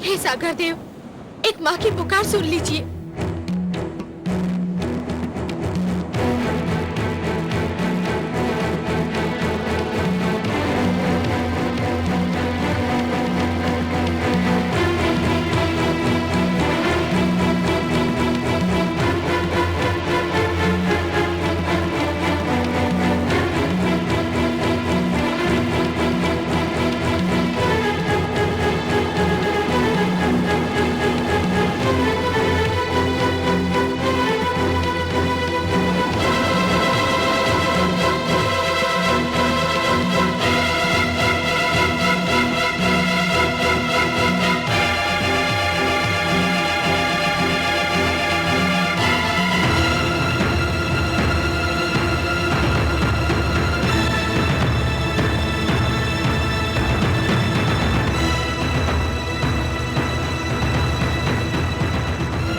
हे सागर देव, एक माँ की पुकार सुन लीजिए।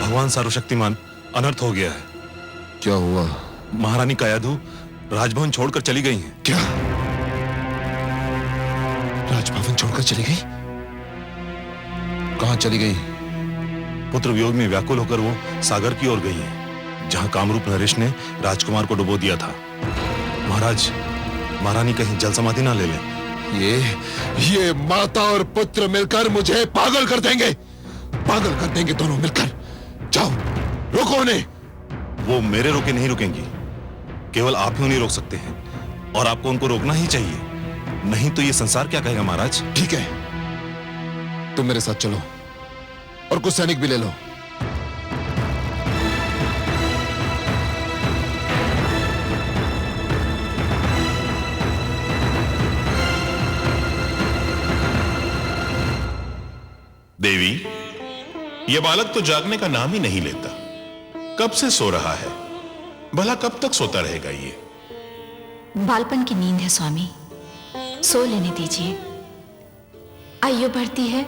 भगवान सर्वशक्तिमान, अनर्थ हो गया है। क्या हुआ? महारानी कायाधु राजभवन छोड़कर चली गई हैं। क्या? राजभवन छोड़कर चली गई? कहां चली गई? पुत्र वियोग में व्याकुल होकर वो सागर की ओर गई है, जहां कामरूप नरेश ने राजकुमार को डुबो दिया था। महाराज, महारानी कहीं जल समाधि ना ले लें। ये माता और पुत्र मिलकर मुझे पागल कर देंगे। पागल कर देंगे दोनों मिलकर। जाओ, रोको उन्हें। वो मेरे रोके नहीं रुकेंगी, केवल आप ही उन्हें रोक सकते हैं, और आपको उनको रोकना ही चाहिए, नहीं तो ये संसार क्या कहेगा महाराज। ठीक है, तुम मेरे साथ चलो और कुछ सैनिक भी ले लो। देवी, यह बालक तो जागने का नाम ही नहीं लेता। कब से सो रहा है? भला कब तक सोता रहेगा ये? बालपन की नींद है स्वामी, सो लेने दीजिए। आयु बढ़ती है,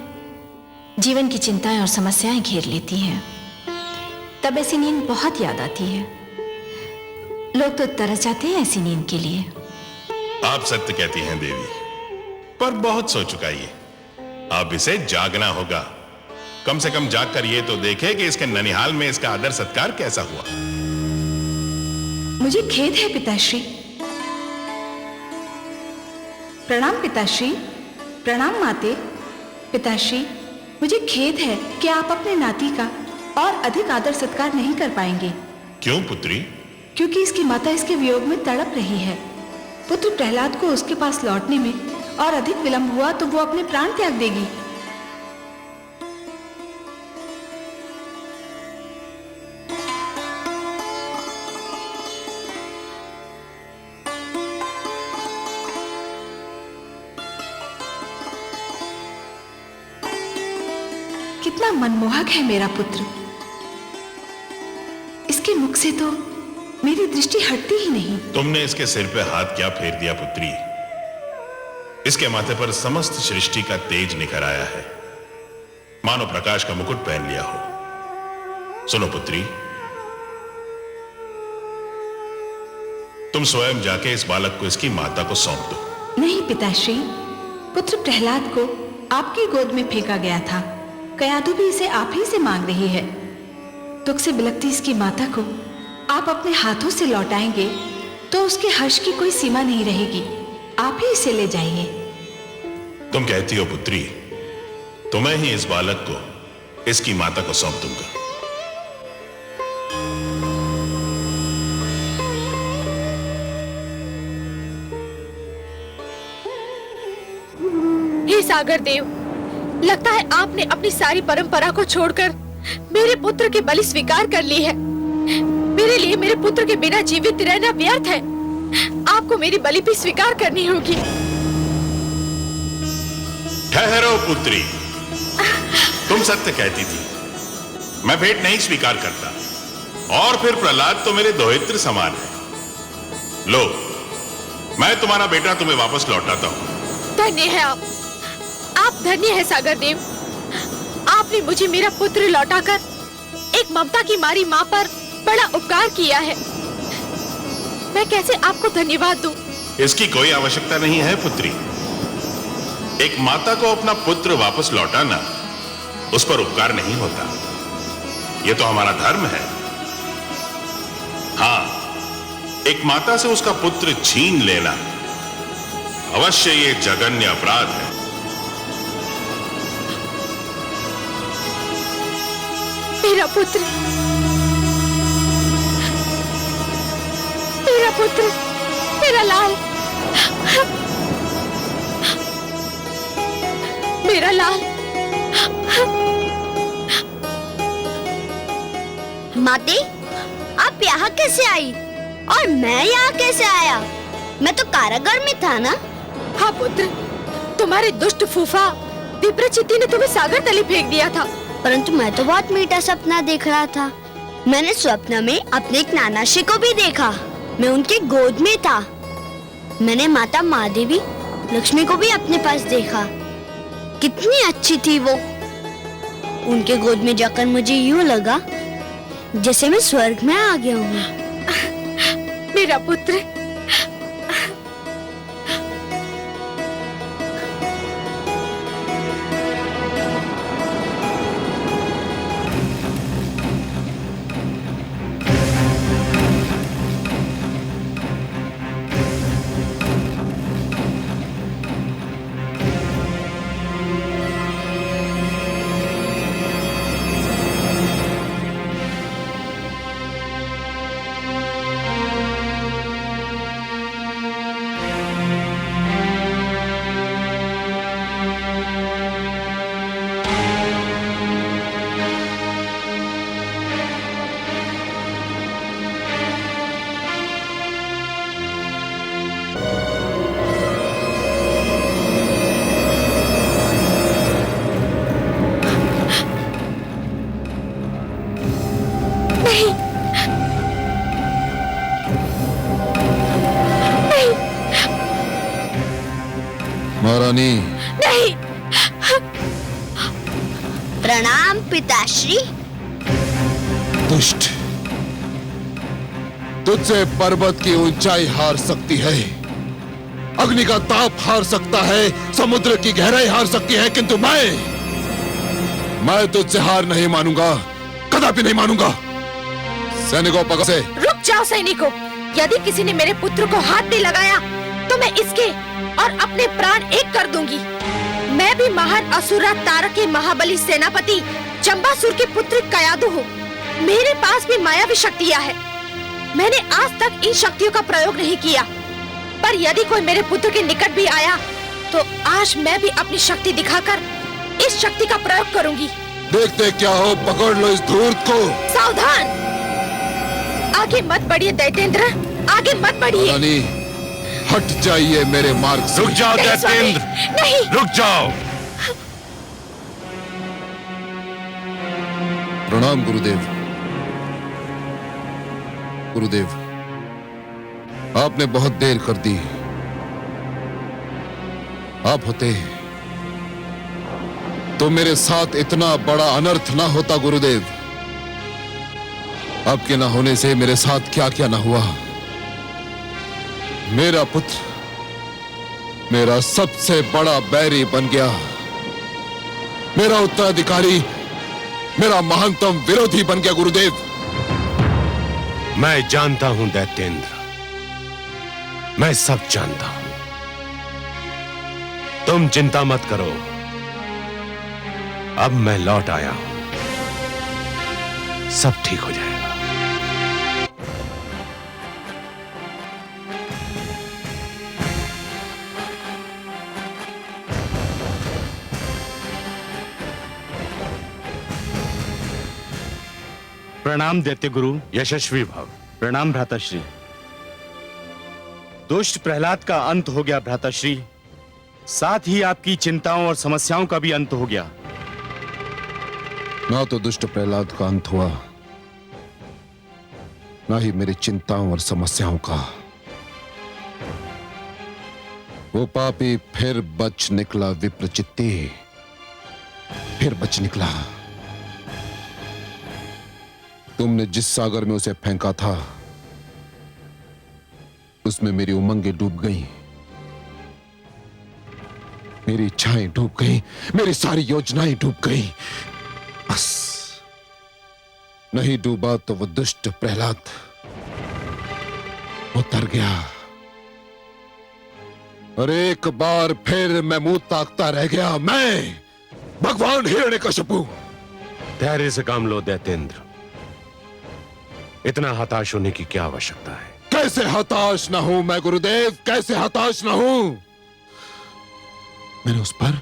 जीवन की चिंताएं और समस्याएं घेर लेती हैं, तब ऐसी नींद बहुत याद आती है। लोग तो तरस जाते हैं ऐसी नींद के लिए। आप सत्य कहती हैं देवी, पर बहुत सो चुका ये। अब इसे जागना होगा। कम से कम जागकर ये तो देखे कि इसके ननिहाल में इसका आदर सत्कार कैसा हुआ। मुझे खेद है पिताश्री। प्रणाम पिताश्री। प्रणाम माते। पिताश्री, मुझे खेद है कि आप अपने नाती का और अधिक आदर सत्कार नहीं कर पाएंगे। क्यों पुत्री? क्योंकि इसकी माता इसके वियोग में तड़प रही है। पुत्र प्रहलाद को उसके पास लौटने में और अधिक विलंब हुआ तो वो अपने प्राण त्याग देगी। कितना मनमोहक है मेरा पुत्र। इसके मुख से तो मेरी दृष्टि हटती ही नहीं। तुमने इसके सिर पे हाथ क्या फेर दिया पुत्री? इसके माथे पर समस्त सृष्टि का तेज निखर आया है, मानो प्रकाश का मुकुट पहन लिया हो। सुनो पुत्री, तुम स्वयं जाके इस बालक को इसकी माता को सौंप दो। नहीं पिताश्री, पुत्र प्रहलाद को आपकी गोद में फेंका गया था। कयाधु भी इसे आप ही से मांग रही है। दुख से बिलखती इसकी माता को आप अपने हाथों से लौटाएंगे तो उसके हर्ष की कोई सीमा नहीं रहेगी। आप ही इसे ले जाइए। तुम कहती हो पुत्री, तो मैं ही इस बालक को इसकी माता को सौंप दूंगा। हे सागर देव, लगता है आपने अपनी सारी परंपरा को छोड़कर मेरे पुत्र की बलि स्वीकार कर ली है। मेरे लिए मेरे पुत्र के बिना जीवित रहना व्यर्थ है। आपको मेरी बलि भी स्वीकार करनी होगी। ठहरो पुत्री, तुम सत्य कहती थी, मैं भेंट नहीं स्वीकार करता। और फिर प्रहलाद तो मेरे दोहित्र समान है। लो, मैं तुम्हारा बेटा तुम्हें वापस लौटाता हूं। धन्य है आप धन्य है सागर देव। आपने मुझे मेरा पुत्र लौटाकर एक ममता की मारी माँ पर बड़ा उपकार किया है। मैं कैसे आपको धन्यवाद दूं? इसकी कोई आवश्यकता नहीं है पुत्री। एक माता को अपना पुत्र वापस लौटाना उस पर उपकार नहीं होता। यह तो हमारा धर्म है। हां, एक माता से उसका पुत्र छीन लेना अवश्य ये जघन्य अपराध है। मेरा पुत्र, मेरा पुत्र, मेरा लाल, मेरा लाल। माते, आप यहाँ कैसे आई और मैं यहाँ कैसे आया? मैं तो कारागार में था ना। हाँ पुत्र, तुम्हारे दुष्ट फूफा विप्रचित्ति ने तुम्हें सागर तले फेंक दिया था। परंतु मैं तो बहुत मीठा सपना देख रहा था। मैंने स्वप्न में अपने एक नानाश्री को भी देखा। मैं उनके गोद में था। मैंने माता महादेवी लक्ष्मी को भी अपने पास देखा। कितनी अच्छी थी वो। उनके गोद में जाकर मुझे यूं लगा जैसे मैं स्वर्ग में आ गया हूँ। मेरा पुत्र, महारानी। नहीं। प्रणाम पिताश्री। दुष्ट, तुझसे पर्वत की ऊंचाई हार सकती है, अग्नि का ताप हार सकता है, समुद्र की गहराई हार सकती है, किंतु मैं तुझसे हार नहीं मानूंगा, कदापि नहीं मानूंगा। सैनिकों, पकड़ से। रुक जाओ सैनिकों। यदि किसी ने मेरे पुत्र को हाथ भी लगाया तो मैं इसके और अपने प्राण एक कर दूंगी। मैं भी महान असुरा तारक के महाबली सेनापति चंबासुर के पुत्र कयादु हूँ। मेरे पास भी मायावी शक्तियाँ हैं। मैंने आज तक इन शक्तियों का प्रयोग नहीं किया, पर यदि कोई मेरे पुत्र के निकट भी आया तो आज मैं भी अपनी शक्ति दिखाकर इस शक्ति का प्रयोग करूंगी। देखते क्या हो, पकड़ लो इस धूर्त को। सावधान, आगे मत बढ़िए दैत्येंद्र, आगे मत बढ़िए। रानी, हट जाइए मेरे मार्ग से। रुक जाओ दैत्येंद्र, नहीं। रुक जाओ। प्रणाम गुरुदेव। गुरुदेव, आपने बहुत देर कर दी। आप होते तो मेरे साथ इतना बड़ा अनर्थ ना होता गुरुदेव। आपके ना होने से मेरे साथ क्या क्या ना हुआ। मेरा पुत्र मेरा सबसे बड़ा बैरी बन गया। मेरा उत्तराधिकारी मेरा महानतम विरोधी बन गया गुरुदेव। मैं जानता हूं दैत्येंद्र, मैं सब जानता हूं। तुम चिंता मत करो, अब मैं लौट आया हूं, सब ठीक हो जाएगा। प्रणाम दैत्य गुरु। यशस्वी भव। प्रणाम भ्राताश्री। दुष्ट प्रहलाद का अंत हो गया भ्राताश्री, साथ ही आपकी चिंताओं और समस्याओं का भी अंत हो गया। ना तो दुष्ट प्रहलाद का अंत हुआ, ना ही मेरी चिंताओं और समस्याओं का। वो पापी फिर बच निकला विप्रचित्ति, फिर बच निकला। तुमने जिस सागर में उसे फेंका था उसमें मेरी उमंगें डूब गईं, मेरी इच्छाएं डूब गईं, मेरी सारी योजनाएं डूब गईं। बस नहीं डूबा तो वो दुष्ट प्रहलाद उतर गया, और एक बार फिर मैं मुंह ताकता रह गया, मैं भगवान हिरण्यकशिपु। धैर्य से काम लो दैत्येंद्र, इतना हताश होने की क्या आवश्यकता है? कैसे हताश ना हूं मैं गुरुदेव, कैसे हताश ना हूं। मैंने उस पर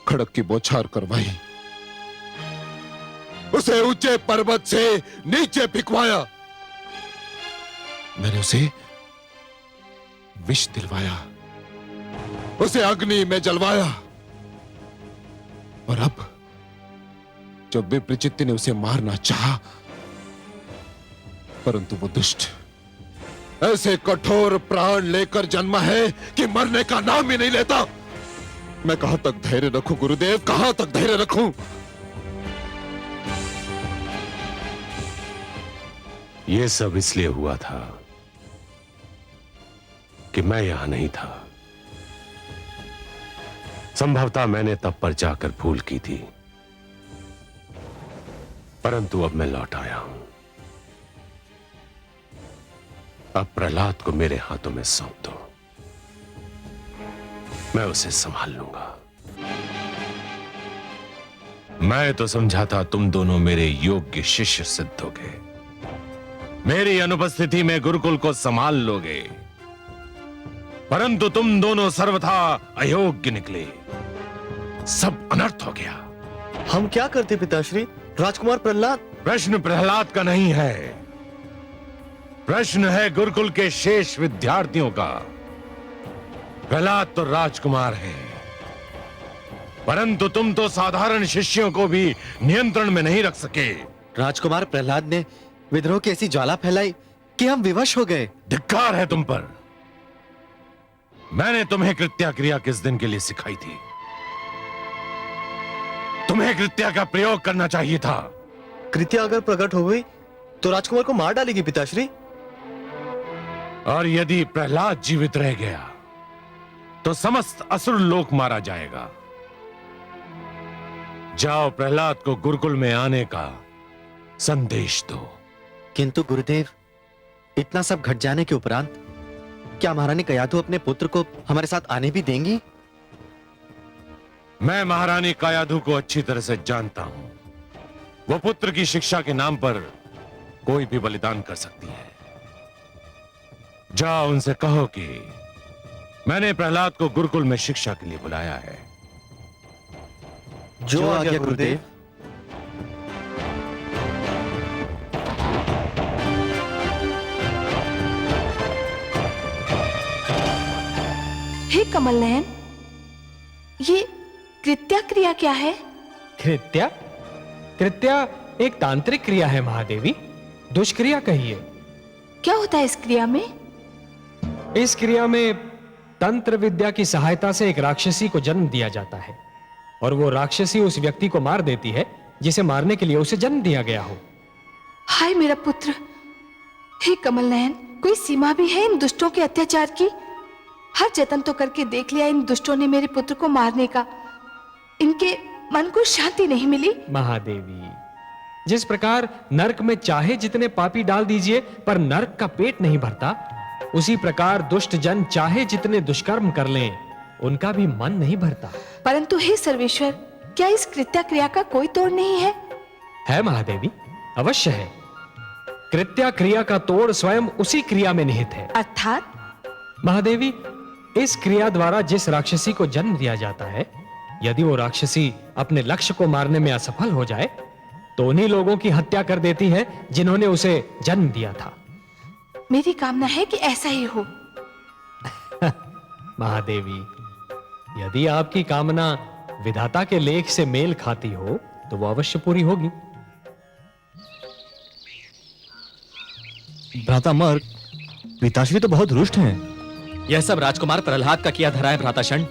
खड़क की बौछार करवाई, उसे ऊंचे पर्वत से नीचे फेंकवाया, मैंने उसे विष दिलवाया, उसे अग्नि में जलवाया, और अब जब विप्रचित्त ने उसे मारना चाहा, परंतु वो दुष्ट ऐसे कठोर प्राण लेकर जन्मा है कि मरने का नाम ही नहीं लेता। मैं कहां तक धैर्य रखूं गुरुदेव, कहां तक धैर्य रखूं? यह सब इसलिए हुआ था कि मैं यहां नहीं था। संभवतः मैंने तब पर जाकर भूल की थी, परंतु अब मैं लौट आया हूं। अब प्रहलाद को मेरे हाथों में सौंप दो, मैं उसे संभाल लूंगा। मैं तो समझा था तुम दोनों मेरे योग्य शिष्य सिद्ध होगे, मेरी अनुपस्थिति में गुरुकुल को संभाल लोगे, परंतु तुम दोनों सर्वथा अयोग्य निकले। सब अनर्थ हो गया। हम क्या करते पिताश्री? राजकुमार प्रहलाद। प्रश्न प्रहलाद का नहीं है, प्रश्न है गुरुकुल के शेष विद्यार्थियों का। प्रहलाद तो राजकुमार है, परंतु तुम तो साधारण शिष्यों को भी नियंत्रण में नहीं रख सके। राजकुमार प्रहलाद ने विद्रोह की ऐसी ज्वाला फैलाई कि हम विवश हो गए। धिक्कार है तुम पर। मैंने तुम्हें कृत्या क्रिया किस दिन के लिए सिखाई थी? तुम्हें कृत्या का प्रयोग करना चाहिए था। कृत्या अगर प्रकट हो गई तो राजकुमार को मार डालेगी पिताश्री। और यदि प्रहलाद जीवित रह गया तो समस्त असुर लोक मारा जाएगा। जाओ प्रहलाद को गुरुकुल में आने का संदेश दो। किंतु गुरुदेव, इतना सब घट जाने के उपरांत क्या महारानी कयाधु अपने पुत्र को हमारे साथ आने भी देंगी? मैं महारानी कयाधु को अच्छी तरह से जानता हूं। वो पुत्र की शिक्षा के नाम पर कोई भी बलिदान कर सकती है। जाओ उनसे कहो कि मैंने प्रहलाद को गुरुकुल में शिक्षा के लिए बुलाया है। जो आज्ञा गुरुदेव। हे कमल नयन, ये कृत्या क्रिया क्या है? कृत्या? कृत्या एक तांत्रिक क्रिया है महादेवी, दुष्क्रिया कहिए। क्या होता है इस क्रिया में? इस क्रिया में तंत्र विद्या की सहायता से एक राक्षसी को जन्म दिया जाता है, और वो राक्षसी उस व्यक्ति को मार देती है जिसे मारने के लिए उसे जन्म दिया गया हो। हाय मेरा पुत्र! हे कमल नयन, कोई सीमा भी है इन दुष्टों के अत्याचार की? हर जतन तो करके देख लिया इन दुष्टों ने मेरे पुत्र को मारने का, इनके मन को शांति नहीं मिली। महादेवी, जिस प्रकार नरक में चाहे जितने पापी डाल दीजिए पर नरक का पेट नहीं भरता, उसी प्रकार दुष्ट जन चाहे जितने दुष्कर्म कर लें, उनका भी मन नहीं भरता। परंतु हे सर्वेश्वर, क्या इस कृत्या क्रिया का कोई तोड़ नहीं है? है महादेवी, अवश्य है। कृत्या क्रिया का तोड़ स्वयं उसी क्रिया में निहित है। अर्थात? महादेवी, इस क्रिया द्वारा जिस राक्षसी को जन्म दिया जाता है, यदि वो राक्षसी अपने लक्ष्य को मारने में असफल हो जाए तो उन्हीं लोगों की हत्या कर देती है जिन्होंने उसे जन्म दिया था। मेरी कामना है कि ऐसा ही हो। महादेवी, यदि आपकी कामना विधाता के लेख से मेल खाती हो तो वो अवश्य पूरी होगी। भ्राता मर्ग, पिताश्री तो बहुत रुष्ट हैं। यह सब राजकुमार प्रहलाद का किया धरा है भ्राताशण।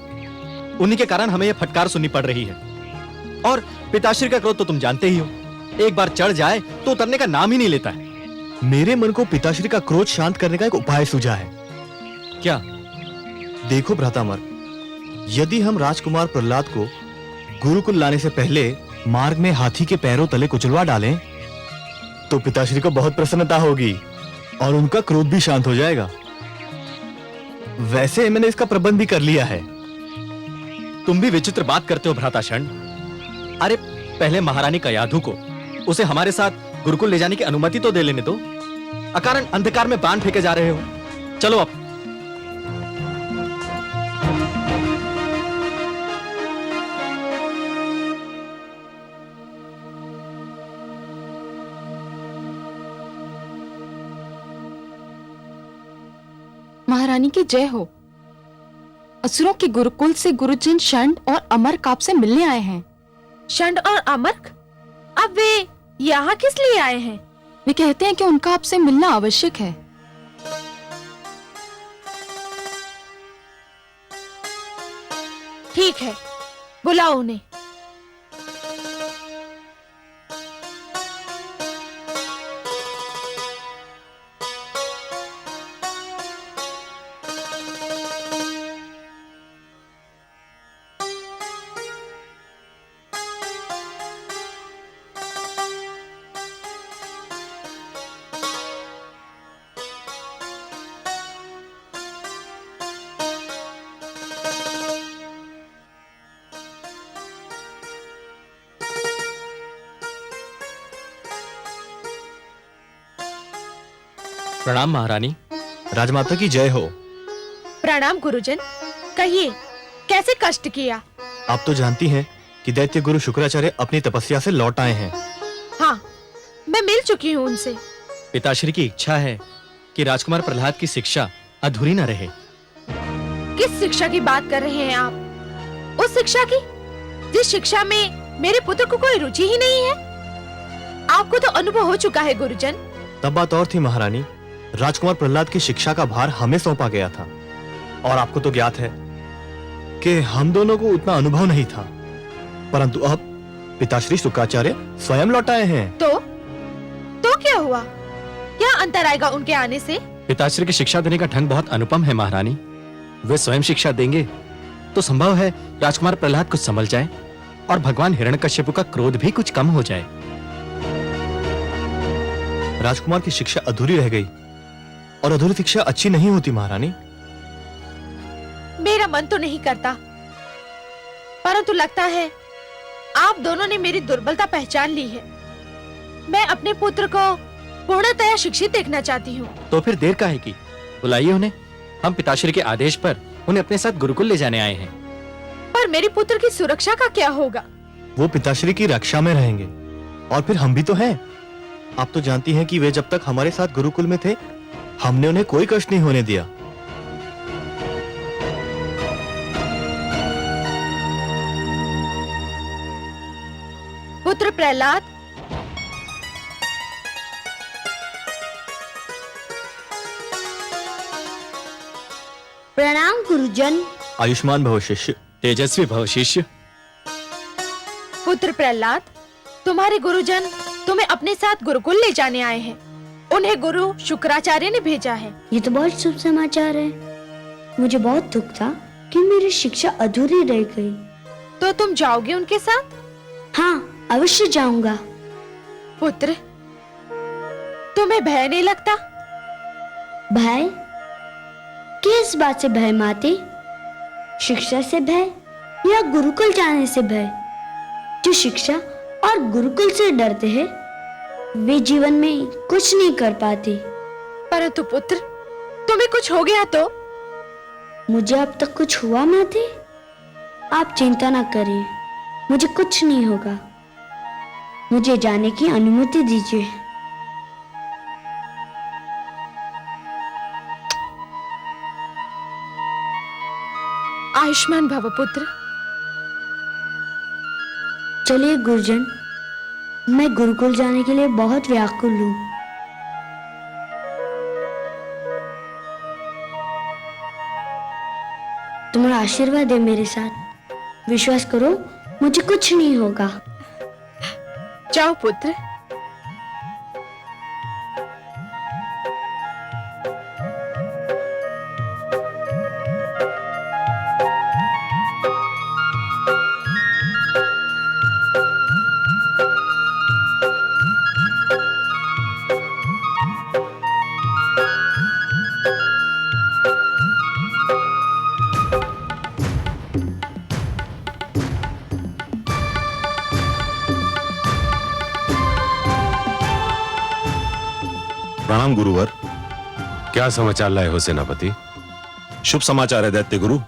उन्हीं के कारण हमें यह फटकार सुननी पड़ रही है। और पिताश्री का क्रोध तो तुम जानते ही हो, एक बार चढ़ जाए तो उतरने का नाम ही नहीं लेता है। मेरे मन को पिताश्री का क्रोध शांत करने का एक उपाय सूझा है। क्या? देखो भ्राता मर्ग, यदि हम राजकुमार प्रहलाद को गुरुकुल लाने से पहले मार्ग में हाथी के पैरों तले कुचलवा डालें तो पिताश्री को बहुत प्रसन्नता होगी और उनका क्रोध भी शांत हो जाएगा। वैसे मैंने इसका प्रबंध भी कर लिया है। तुम भी विचित्र बात करते हो भ्राताशरण। अरे पहले महारानी कयाधु को उसे हमारे साथ गुरुकुल ले जाने की अनुमति तो दे लेने दो। अकारण अंधकार में बाण फेंके जा रहे हो। चलो अब। महारानी की जय हो। असुरों के गुरुकुल से गुरुजन शंड और अमर्क आपसे मिलने आए हैं। शंड और अमर्क? अब वे यहाँ किस लिए आए हैं? वे कहते हैं कि उनका आपसे मिलना आवश्यक है। ठीक है, बुलाओ उन्हें। प्रणाम महारानी। राजमाता की जय हो। प्रणाम गुरुजन। कहिए, कैसे कष्ट किया? आप तो जानती हैं कि दैत्य गुरु शुक्राचार्य अपनी तपस्या से लौट आए हैं। हाँ, मैं मिल चुकी हूँ उनसे। पिताश्री की इच्छा है कि राजकुमार प्रहलाद की शिक्षा अधूरी न रहे। किस शिक्षा की बात कर रहे हैं आप? उस शिक्षा की जिस शिक्षा में मेरे पुत्र को कोई रुचि ही नहीं है। आपको तो अनुभव हो चुका है गुरुजन। तब बात और थी महारानी। राजकुमार प्रहलाद की शिक्षा का भार हमें सौंपा गया था और आपको तो ज्ञात है कि हम दोनों को उतना अनुभव नहीं था, परंतु अब पिताश्री शुक्राचार्य स्वयं लौट आए हैं। तो क्या हुआ? क्या अंतर आएगा उनके आने से? पिताश्री की शिक्षा देने का ढंग बहुत अनुपम है महारानी। वे स्वयं शिक्षा देंगे तो संभव है राजकुमार प्रहलाद कुछ संभल जाए और भगवान हिरण्यकश्यप का क्रोध भी कुछ कम हो जाए। राजकुमार की शिक्षा अधूरी रह गई और अधूरी शिक्षा अच्छी नहीं होती महारानी। मेरा मन तो नहीं करता, परंतु लगता है आप दोनों ने मेरी दुर्बलता पहचान ली है। मैं अपने पुत्र को पूर्णतया शिक्षित देखना चाहती हूँ। तो फिर देर काहे की? बुलाइए उन्हें। हम पिताश्री के आदेश पर उन्हें अपने साथ गुरुकुल ले जाने आए हैं। पर मेरे पुत्र की सुरक्षा का क्या होगा? वो पिताश्री की रक्षा में रहेंगे और फिर हम भी तो हैं। आप तो जानती हैं कि वे जब तक हमारे साथ गुरुकुल में थे हमने उन्हें कोई कष्ट नहीं होने दिया। पुत्र प्रहलाद, प्रणाम गुरुजन। आयुष्मान भव शिष्य। तेजस्वी भव शिष्य। पुत्र प्रहलाद, तुम्हारे गुरुजन तुम्हें अपने साथ गुरुकुल ले जाने आए हैं। उन्हें गुरु शुक्राचार्य ने भेजा है। ये तो बहुत शुभ समाचार है। मुझे बहुत दुख था कि मेरी शिक्षा अधूरी रह गई। तो तुम जाओगे उनके साथ? हाँ, अवश्य जाऊंगा। पुत्र, तुम्हें भय नहीं लगता? भय? किस बात से भय माते? शिक्षा से भय या गुरुकुल जाने से भय? जो शिक्षा और गुरुकुल से डरते हैं वे जीवन में कुछ नहीं कर पाते। परंतु पुत्र, तुम्हें कुछ हो गया तो? मुझे अब तक कुछ हुआ माते? आप चिंता ना करें, मुझे कुछ नहीं होगा। मुझे जाने की अनुमति दीजिए। आयुष्मान भव पुत्र। चलिए गुरुजन, मैं गुरुकुल जाने के लिए बहुत व्याकुल हूँ। तुम्हारा आशीर्वाद है मेरे साथ। विश्वास करो, मुझे कुछ नहीं होगा। जाओ पुत्र। प्रणाम गुरुवर। क्या समाचार लाए हो सेनापति? शुभ समाचार है दैत्य गुरु।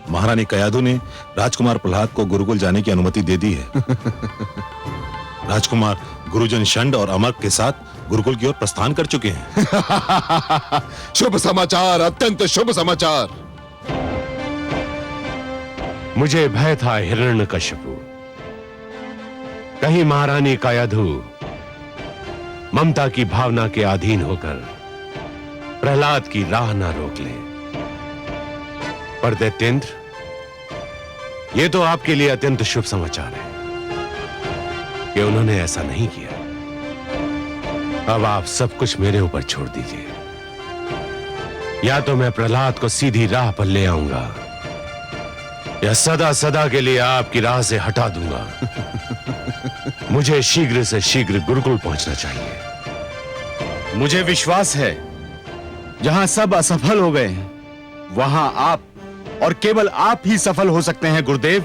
महारानी कयाधु ने राजकुमार प्रहलाद को गुरुकुल जाने की अनुमति दे दी है। राजकुमार गुरुजन शंड और अमर के साथ गुरुकुल की ओर प्रस्थान कर चुके हैं। शुभ समाचार, अत्यंत शुभ समाचार। मुझे भय था हिरण्यकशिपु, कहीं महारानी कयाधु ममता की भावना के अधीन होकर प्रहलाद की राह ना रोक ले। पर दैत्येंद्र, यह तो आपके लिए अत्यंत शुभ समाचार है कि उन्होंने ऐसा नहीं किया। अब आप सब कुछ मेरे ऊपर छोड़ दीजिए। या तो मैं प्रहलाद को सीधी राह पर ले आऊंगा या सदा सदा के लिए आपकी राह से हटा दूंगा। मुझे शीघ्र से शीघ्र गुरुकुल पहुंचना चाहिए। मुझे विश्वास है जहां सब असफल हो गए हैं वहां आप और केवल आप ही सफल हो सकते हैं गुरुदेव।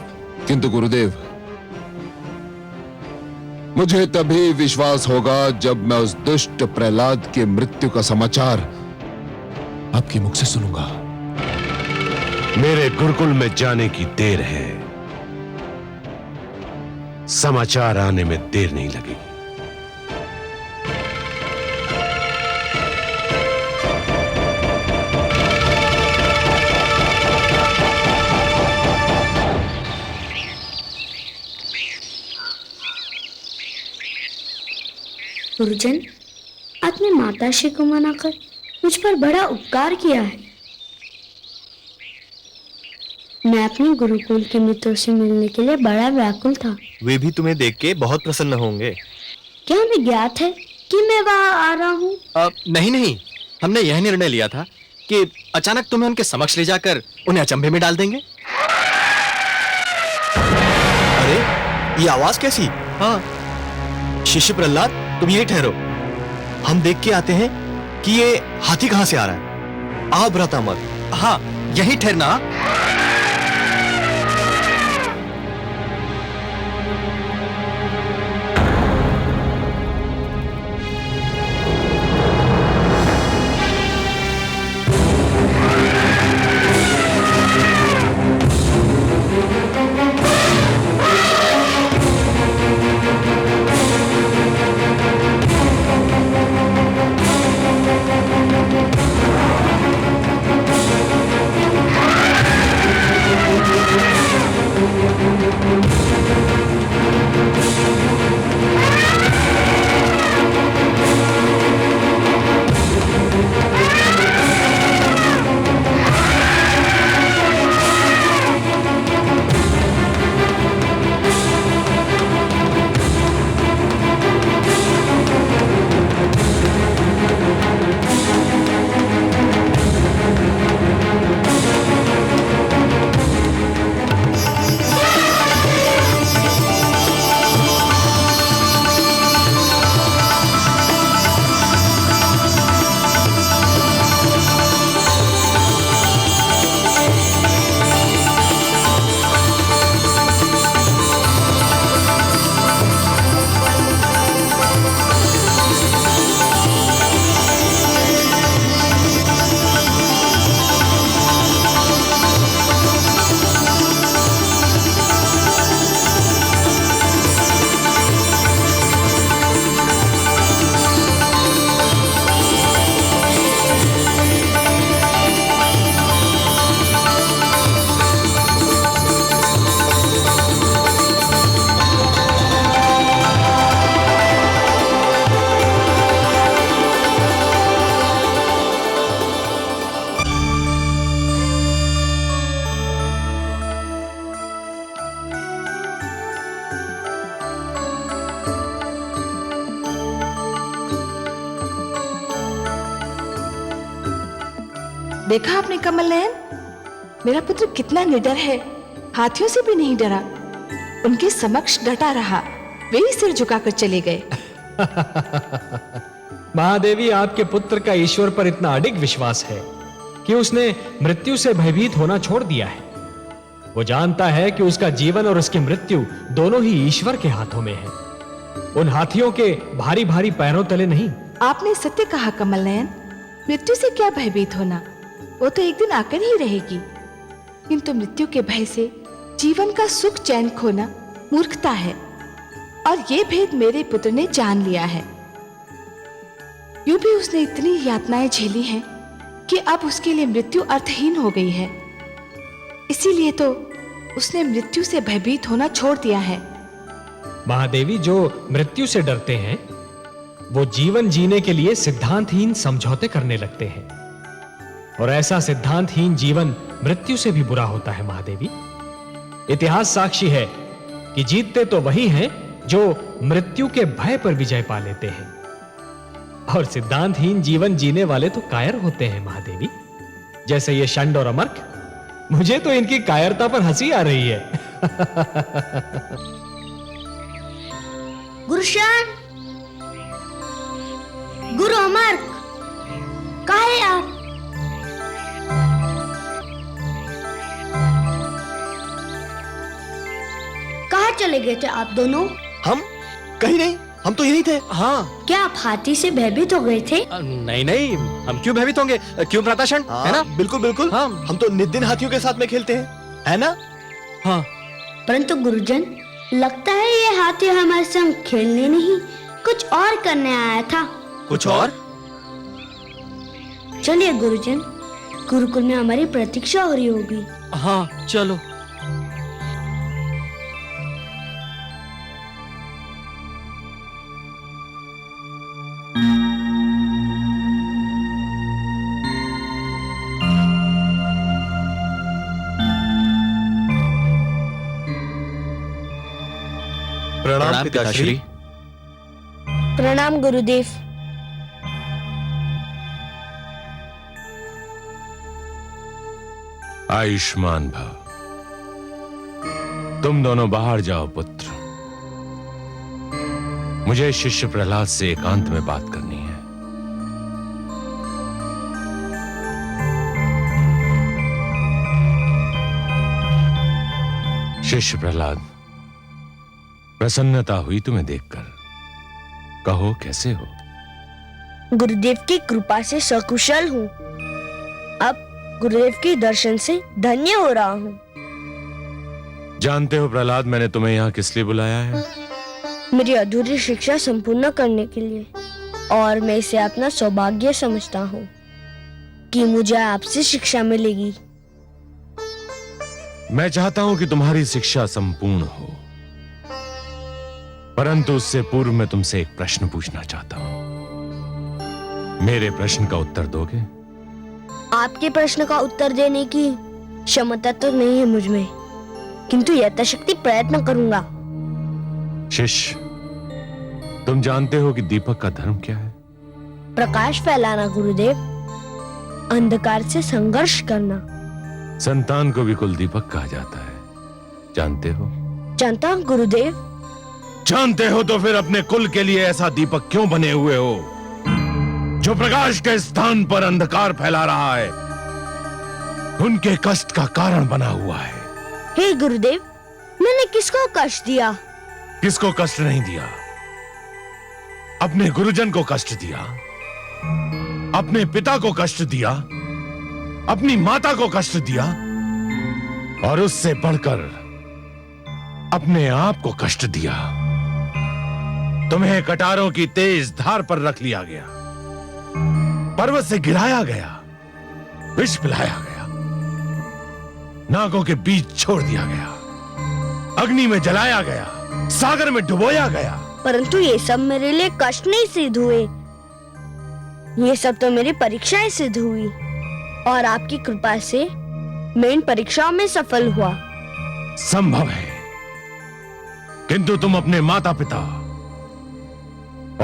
किंतु गुरुदेव, मुझे तभी विश्वास होगा जब मैं उस दुष्ट प्रहलाद की मृत्यु का समाचार आपके मुख से सुनूंगा। मेरे गुरुकुल में जाने की देर है, समाचार आने में देर नहीं लगेगी। गुरुजन, आपने माताश्री को मनाकर मुझ पर बड़ा उपकार किया है। मैं अपने गुरुकुल के मित्रों से मिलने के लिए बड़ा व्याकुल था। वे भी तुम्हें देख के बहुत प्रसन्न होंगे। क्या हमें ज्ञात है कि मैं वहां आ रहा हूँ? नहीं नहीं, हमने यह निर्णय लिया था कि अचानक तुम्हें उनके समक्ष ले जाकर उन्हें अचंभे में डाल देंगे। अरे, ये आवाज कैसी? हाँ, शिष्य प्रहलाद, तुम यही ठहरो, हम देख के आते हैं कि ये हाथी कहां से आ रहा है। आओ भ्राता अमर। हाँ, यही ठहरना। देखा आपने कमल नयन, मेरा पुत्र कितना निडर है, हाथियों से भी नहीं डरा। उनके समक्ष डटा रहा, वे ही सिर झुकाकर चले गए। महादेवी, आपके पुत्र का ईश्वर पर इतना अडिग विश्वास है कि उसने मृत्यु से भयभीत होना छोड़ दिया है। वो जानता है कि उसका जीवन और उसकी मृत्यु दोनों ही ईश्वर के हाथों में है। उन हाथियों के भारी भारी पैरों तले नहीं, आपने सत्य कहा कमल नयन, मृत्यु से क्या भयभीत होना, वो तो एक दिन आकर ही रहेगी। किंतु मृत्यु के भय से जीवन का सुख चैन खोना मूर्खता है, और ये भेद मेरे पुत्र ने जान लिया है। यूं भी उसने इतनी यातनाएं झेली हैं कि अब उसके लिए मृत्यु अर्थहीन हो गई है। इसीलिए तो उसने मृत्यु से भयभीत होना छोड़ दिया है। महादेवी, जो मृत्यु से डरते हैं वो जीवन जीने के लिए सिद्धांतहीन समझौते करने लगते हैं, और ऐसा सिद्धांतहीन जीवन मृत्यु से भी बुरा होता है। महादेवी, इतिहास साक्षी है कि जीतते तो वही हैं जो मृत्यु के भय पर विजय पा लेते हैं, और सिद्धांतहीन जीवन जीने वाले तो कायर होते हैं। महादेवी, जैसे ये षंड और अमर्क, मुझे तो इनकी कायरता पर हंसी आ रही है। गुरुशान, गुरु अमर्क, कहाँ है आप? कहाँ चले गए थे आप दोनों? हम कहीं नहीं, हम तो यहीं थे। हाँ। क्या आप हाथी से भयभीत हो गए थे? नहीं नहीं, हम क्यों भयभीत होंगे? क्यों भ्राताशण? है ना? बिल्कुल बिल्कुल। हाँ। हम तो नित दिन हाथियों के साथ में खेलते हैं, है ना? हाँ। परंतु गुरुजन, लगता है ये हाथी हमारे संग खेलने नहीं, कुछ और करने आया था। कुछ और? चलिए गुरुजन, गुरुकुल में हमारी प्रतीक्षा हो रही होगी। हाँ चलो। प्रणाम पिताश्री। प्रणाम गुरुदेव। आयुष्मान भव। तुम दोनों बाहर जाओ पुत्र, मुझे शिष्य प्रहलाद से एकांत में बात करनी है। शिष्य प्रहलाद, प्रसन्नता हुई तुम्हें देखकर, कहो कैसे हो? गुरुदेव की कृपा से सकुशल हूँ। अब गुरुदेव के दर्शन से धन्य हो रहा हूँ। जानते हो प्रहलाद, मैंने तुम्हें यहाँ किस लिए बुलाया है? मेरी अधूरी शिक्षा संपूर्ण करने के लिए, और मैं इसे अपना सौभाग्य समझता हूँ कि मुझे आपसे शिक्षा मिलेगी। मैं चाहता हूं कि तुम्हारी शिक्षा संपूर्ण हो, परंतु उससे पूर्व मैं तुमसे एक प्रश्न पूछना चाहता हूं। मेरे प्रश्न का उत्तर दोगे? आपके प्रश्न का उत्तर देने की क्षमता तो नहीं है मुझ में, किंतु यथाशक्ति प्रयत्न करूंगा। शिष्य, तुम जानते हो कि दीपक का धर्म क्या है? प्रकाश फैलाना गुरुदेव, अंधकार से संघर्ष करना। संतान को भी कुल दीपक कहा जाता है, जानते हो? जानता हूं गुरुदेव। जानते हो तो फिर अपने कुल के लिए ऐसा दीपक क्यों बने हुए हो जो प्रकाश के स्थान पर अंधकार फैला रहा है, उनके कष्ट का कारण बना हुआ है। हे गुरुदेव, मैंने किसको कष्ट दिया? किसको कष्ट नहीं दिया? अपने गुरुजन को कष्ट दिया, अपने पिता को कष्ट दिया, अपनी माता को कष्ट दिया, और उससे बढ़कर अपने आप को कष्ट दिया। तुम्हें कटारों की तेज धार पर रख लिया गया, पर्वत से गिराया गया, विष पिलाया गया, नागों के बीच छोड़ दिया गया, अग्नि में जलाया गया, सागर में डुबोया गया। परंतु ये सब मेरे लिए कष्ट नहीं सिद्ध हुए, ये सब तो मेरी परीक्षाएं सिद्ध हुई, और आपकी कृपा से मैं इन परीक्षाओं में सफल हुआ। संभव है, किंतु तुम अपने माता पिता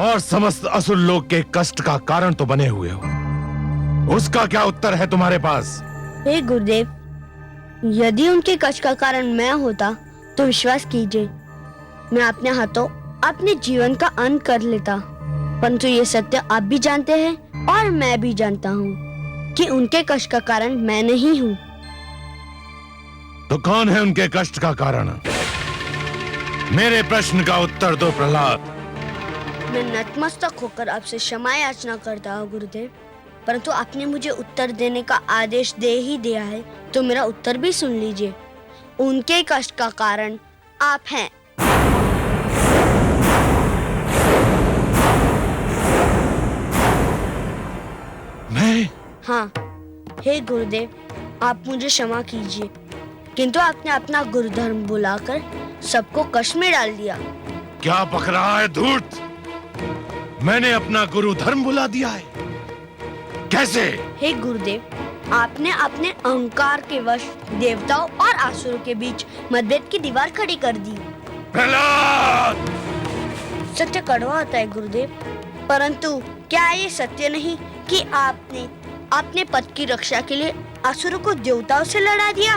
और समस्त असुर लोग के कष्ट का कारण तो बने हुए हो। उसका क्या उत्तर है तुम्हारे पास? हे गुरुदेव, यदि उनके कष्ट का कारण मैं होता तो विश्वास कीजिए, मैं अपने हाथों अपने जीवन का अंत कर लेता। परंतु ये सत्य आप भी जानते हैं और मैं भी जानता हूँ कि उनके कष्ट का कारण मैं नहीं हूँ। तो कौन है उनके कष्ट का कारण? मेरे प्रश्न का उत्तर दो प्रहलाद। मैं नतमस्तक होकर आपसे क्षमा याचना करता हूँ गुरुदेव, परंतु आपने मुझे उत्तर देने का आदेश दे ही दिया है, तो मेरा उत्तर भी सुन लीजिए। उनके कष्ट का कारण आप हैं। मैं? हाँ, हे गुरुदेव, आप मुझे क्षमा कीजिए, किंतु आपने अपना गुरुधर्म बुलाकर सबको कष्ट में डाल दिया। क्या बक रहा है धूर्त? मैंने अपना गुरु धर्म बुला दिया है? कैसे? हे गुरुदेव, आपने अपने अहंकार के वश देवताओं और आसुरों के बीच मतभेद की दीवार खड़ी कर दी। प्रहलाद! सत्य कड़वा होता है गुरुदेव, परंतु क्या ये सत्य नहीं कि आपने अपने पद की रक्षा के लिए आसुरों को देवताओं से लड़ा दिया?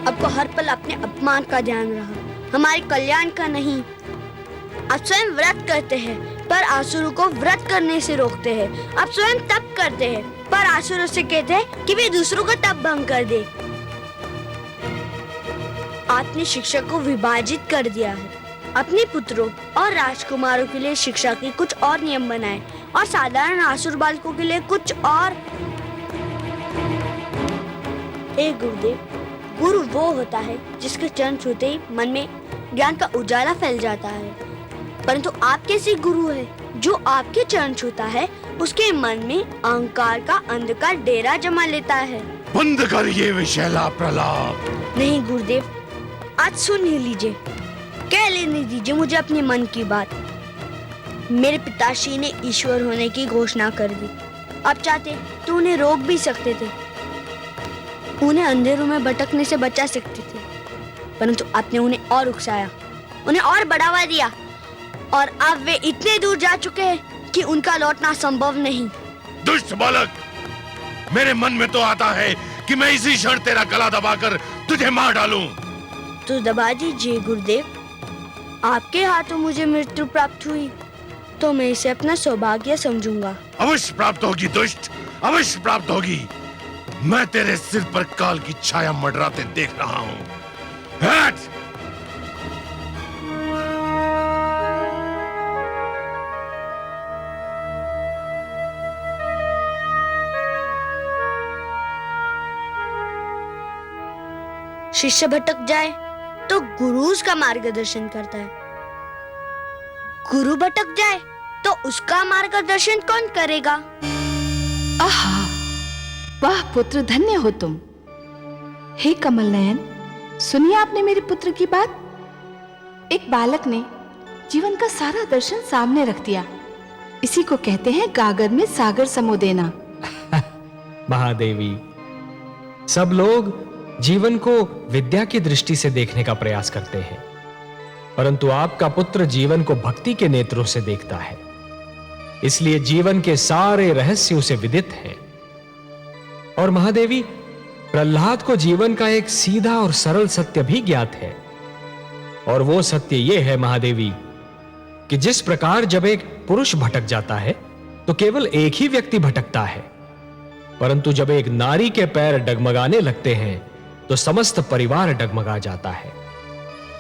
आपको हर पल अपने अपमान का ध्यान रहा, हमारे कल्याण का नहीं। आप स्वयं व्रत करते हैं पर आसुरों को व्रत करने से रोकते हैं। आप स्वयं तप करते हैं पर आसुरों से कहते हैं कि वे दूसरों का तप भंग कर दे। आपने शिक्षा को विभाजित कर दिया है। अपने पुत्रों और राजकुमारों के लिए शिक्षा के कुछ और नियम बनाए और साधारण आसुर बालकों के लिए कुछ और। हे गुरुदेव, गुरु वो होता है जिसके चरण छूते ही मन में ज्ञान का उजाला फैल जाता है, परंतु आप कैसे गुरु है जो आपके चरण छूता है उसके मन में अहंकार का अंधकार डेरा जमा लेता है। बंद कर ये विषैला प्रलाप। नहीं गुरुदेव, आज सुन ही लीजिए, कह लेने दीजिए मुझे अपने मन की बात। मेरे पिताश्री ने ईश्वर होने की घोषणा कर दी। आप चाहते तो उन्हें रोक भी सकते थे, उन्हें अंधेरों में भटकने से बचा सकते थे, परंतु आपने उन्हें और उकसाया, उन्हें और बढ़ावा दिया, और अब वे इतने दूर जा चुके हैं कि उनका लौटना संभव नहीं। दुष्ट बालक, मेरे मन में तो आता है कि मैं इसी क्षण तेरा गला दबाकर तुझे मार डालूं। तो दबा दीजिए गुरुदेव, आपके हाथों मुझे मृत्यु प्राप्त हुई तो मैं इसे अपना सौभाग्य समझूंगा। अवश्य प्राप्त होगी दुष्ट, अवश्य प्राप्त होगी। मैं तेरे सिर पर काल की छाया मंडराते देख रहा हूं। हट! शिष्य भटक जाए तो गुरु उसका मार्गदर्शन करता है, गुरु भटक जाए तो उसका मार्गदर्शन कौन करेगा? आहा, वाह पुत्र, धन्य हो तुम। हे कमल नयन, सुनिए आपने मेरे पुत्र की बात। एक बालक ने जीवन का सारा दर्शन सामने रख दिया। इसी को कहते हैं गागर में सागर समो देना। महादेवी, सब लोग जीवन को विद्या की दृष्टि से देखने का प्रयास करते हैं, परंतु आपका पुत्र जीवन को भक्ति के नेत्रों से देखता है, इसलिए जीवन के सारे रहस्य उसे विदित हैं। और महादेवी, प्रहलाद को जीवन का एक सीधा और सरल सत्य भी ज्ञात है, और वो सत्य ये है महादेवी कि जिस प्रकार जब एक पुरुष भटक जाता है तो केवल एक ही व्यक्ति भटकता है, परंतु जब एक नारी के पैर डगमगाने लगते हैं तो समस्त परिवार डगमगा जाता है।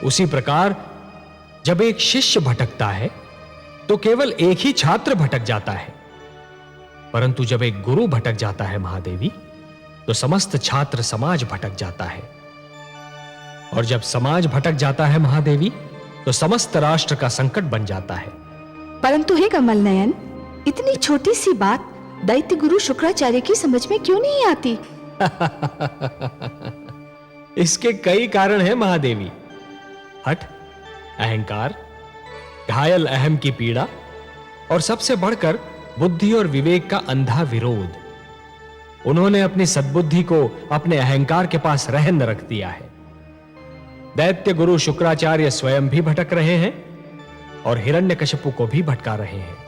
उसी प्रकार जब एक शिष्य भटकता है तो केवल एक ही छात्र भटक जाता है, परंतु जब एक गुरु भटक जाता है महादेवी तो समस्त छात्र समाज भटक जाता है, और जब समाज भटक जाता है महादेवी तो समस्त राष्ट्र का संकट बन जाता है। परंतु हे कमल नयन, इतनी छोटी सी बात दैत्य गुरु शुक्राचार्य की समझ में क्यों नहीं आती? इसके कई कारण हैं महादेवी। हठ, अहंकार, घायल अहम की पीड़ा, और सबसे बढ़कर बुद्धि और विवेक का अंधा विरोध। उन्होंने अपनी सद्बुद्धि को अपने अहंकार के पास रहन रख दिया है। दैत्य गुरु शुक्राचार्य स्वयं भी भटक रहे हैं और हिरण्यकशिपु को भी भटका रहे हैं।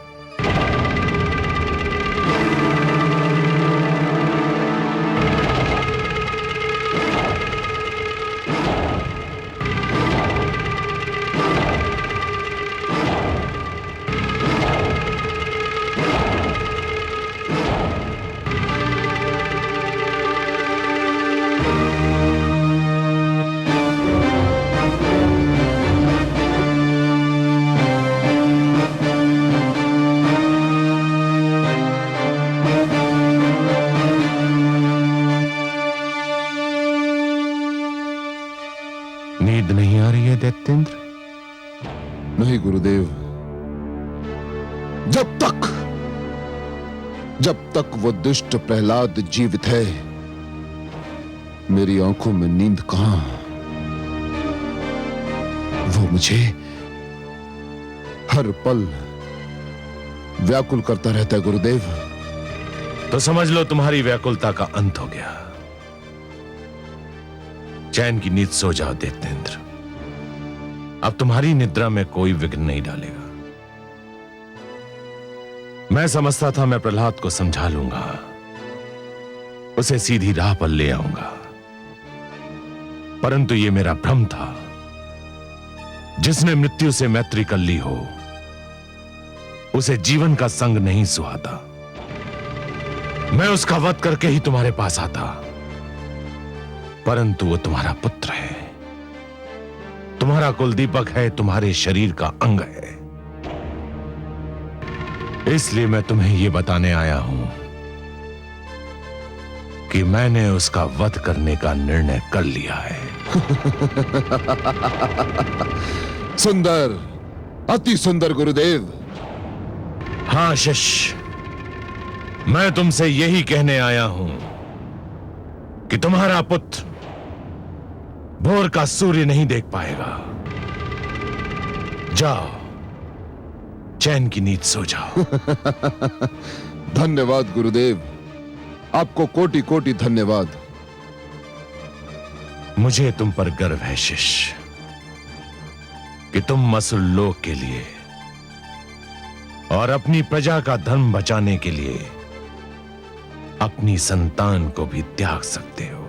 रही है दैत्येंद्र? नहीं गुरुदेव, जब तक वो दुष्ट प्रहलाद जीवित है, मेरी आंखों में नींद कहां? वो मुझे हर पल व्याकुल करता रहता है गुरुदेव। तो समझ लो तुम्हारी व्याकुलता का अंत हो गया। चैन की नींद सो जाओ दैत्येंद्र। अब तुम्हारी निद्रा में कोई विघ्न नहीं डालेगा। मैं समझता था मैं प्रहलाद को समझा लूंगा, उसे सीधी राह पर ले आऊंगा, परंतु यह मेरा भ्रम था। जिसने मृत्यु से मैत्री कर ली हो, उसे जीवन का संग नहीं सुहाता। मैं उसका वध करके ही तुम्हारे पास आता, परंतु वो तुम्हारा पुत्र है, तुम्हारा कुलदीपक है, तुम्हारे शरीर का अंग है। इसलिए मैं तुम्हें यह बताने आया हूं कि मैंने उसका वध करने का निर्णय कर लिया है। सुंदर, अति सुंदर गुरुदेव। हां शिष्य, मैं तुमसे यही कहने आया हूं कि तुम्हारा पुत्र भोर का सूर्य नहीं देख पाएगा। जाओ, चैन की नींद सो जाओ। धन्यवाद गुरुदेव, आपको कोटि कोटि धन्यवाद। मुझे तुम पर गर्व है शिष्य कि तुम असुर लोक के लिए और अपनी प्रजा का धर्म बचाने के लिए अपनी संतान को भी त्याग सकते हो।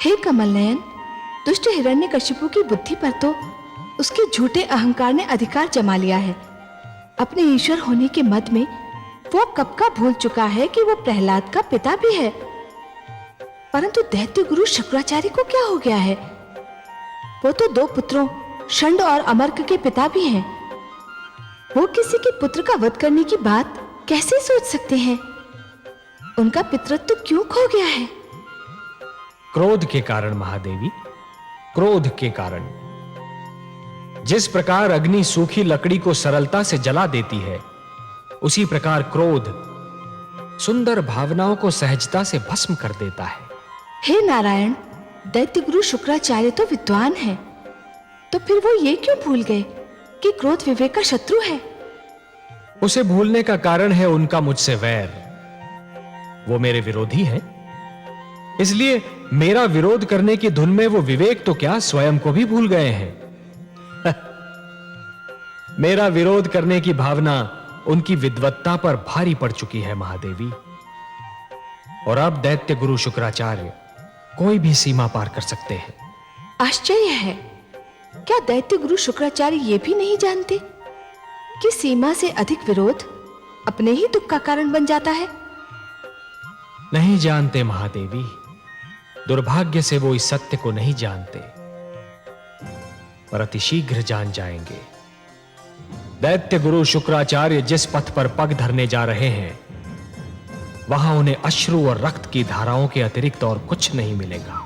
हे कमल नयन, दुष्ट हिरण्यकशिपु की बुद्धि पर तो उसके झूठे अहंकार ने अधिकार जमा लिया है। अपने ईश्वर होने के मद में वो कब का भूल चुका है कि वो प्रहलाद का पिता भी है। परंतु दैत्य गुरु शुक्राचार्य को क्या हो गया है? वो तो दो पुत्रों षंड और अमर्क के पिता भी हैं। वो किसी के पुत्र का वध करने की बात कैसे सोच सकते हैं? उनका पितृत्व क्यों खो गया है? क्रोध के कारण महादेवी, क्रोध के कारण। जिस प्रकार अग्नि सूखी लकड़ी को सरलता से जला देती है, उसी प्रकार क्रोध सुंदर भावनाओं को सहजता से भस्म कर देता है। हे नारायण, दैत्य गुरु शुक्राचार्य तो विद्वान हैं, तो फिर वो ये क्यों भूल गए कि क्रोध विवेक का शत्रु है? उसे भूलने का कारण है उनका मुझसे वैर। वो मेरे विरोधी हैं, इसलिए मेरा विरोध करने की धुन में वो विवेक तो क्या स्वयं को भी भूल गए हैं। मेरा विरोध करने की भावना उनकी विद्वत्ता पर भारी पड़ चुकी है महादेवी। और अब दैत्य गुरु शुक्राचार्य कोई भी सीमा पार कर सकते हैं। आश्चर्य है, क्या दैत्य गुरु शुक्राचार्य ये भी नहीं जानते कि सीमा से अधिक विरोध अपने ही दुख का कारण बन जाता है? नहीं जानते महादेवी, दुर्भाग्य से वो इस सत्य को नहीं जानते, पर अतिशीघ्र जान जाएंगे। दैत्य गुरु शुक्राचार्य जिस पथ पर पग धरने जा रहे हैं, वहां उन्हें अश्रु और रक्त की धाराओं के अतिरिक्त और कुछ नहीं मिलेगा।